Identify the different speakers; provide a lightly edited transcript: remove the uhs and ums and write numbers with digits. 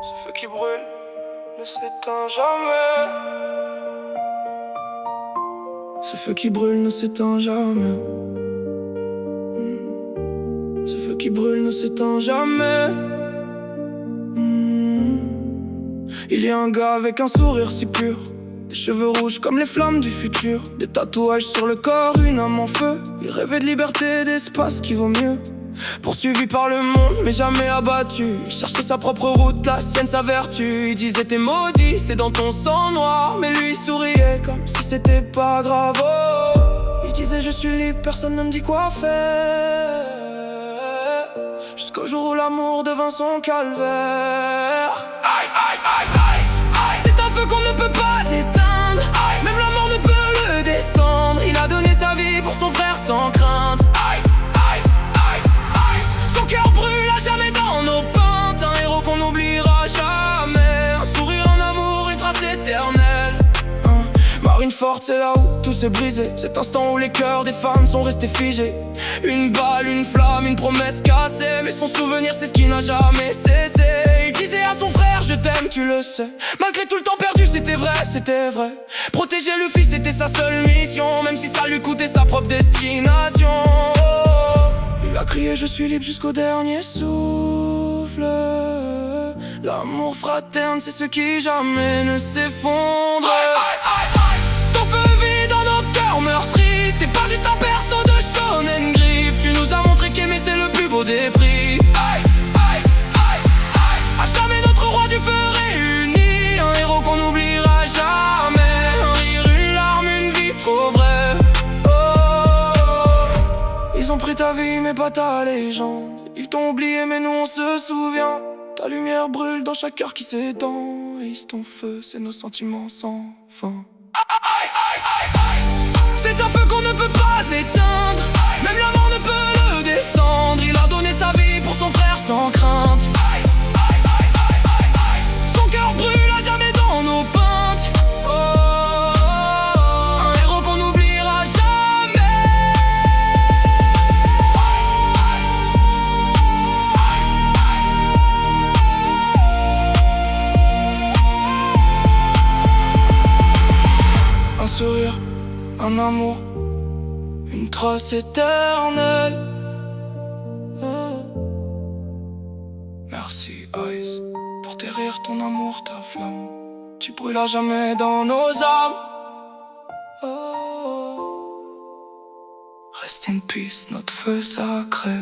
Speaker 1: Ce feu qui brûle ne s'éteint jamais. Ce feu qui brûle ne s'éteint jamais. Ce feu qui brûle ne s'éteint jamais. Il y a un gars avec un sourire si pur, des cheveux rouges comme les flammes du futur, des tatouages sur le corps, une âme en feu. Il rêvait de liberté, d'espace qui vaut mieux. Poursuivi par le monde mais jamais abattu, il cherchait sa propre route, la sienne, sa vertu. Il disait t'es maudit, c'est dans ton sang noir, mais lui il souriait comme si c'était pas grave. Oh, il disait je suis libre, personne ne me dit quoi faire. Jusqu'au jour où l'amour devint son calvaire. Ice, ice, ice, ice, ice. C'est un feu qu'on ne peut pas éteindre. Ice. Même la mort ne peut le descendre. Il a donné sa vie pour son frère sans crainte. Ice, ice, ice, ice. Son cœur brûle à jamais dans nos pentes. Un héros qu'on n'oubliera jamais. Un sourire, un amour, une trace éternelle. Marine forte, c'est là où tout s'est brisé. Cet instant où les cœurs des femmes sont restés figés. Une balle, une flamme, une promesse cassée. Mais son souvenir c'est ce qui n'a jamais cessé. Il disait à son frère je t'aime, tu le sais. Malgré tout le temps perdu c'était vrai, c'était vrai. Protéger le fils c'était sa seule mission, même si ça lui coûtait sa propre destination. Il a crié je suis libre jusqu'au dernier souffle. L'amour fraterne c'est ce qui jamais ne s'effondre. Ton feu vit dans nos cœurs meurtris. T'es pas juste un perso de shonen griffe. Tu nous as montré qu'aimer c'est le plus beau des prix. Ice, ice, ice, ice. À jamais notre roi du feu réuni. Un héros qu'on n'oubliera jamais. Un rire, une larme, une vie trop brève. Oh, ils ont pris ta vie mais pas ta légende. Ils t'ont oublié mais nous on se souvient. Ta lumière brûle dans chaque cœur qui s'étend. Et ton feu c'est nos sentiments sans fin. C'est un feu qu'on ne peut pas éteindre. Même la mort ne peut le descendre. Il a donné sa vie pour son frère sans crainte. Son cœur brûle à jamais dans nos pentes. Oh, un héros qu'on n'oubliera jamais. Un sourire, un amour, une trace éternelle. Merci Ice, pour tes rires, ton amour, ta flamme. Tu brûles à jamais dans nos âmes. Oh. Reste in peace, notre feu sacré.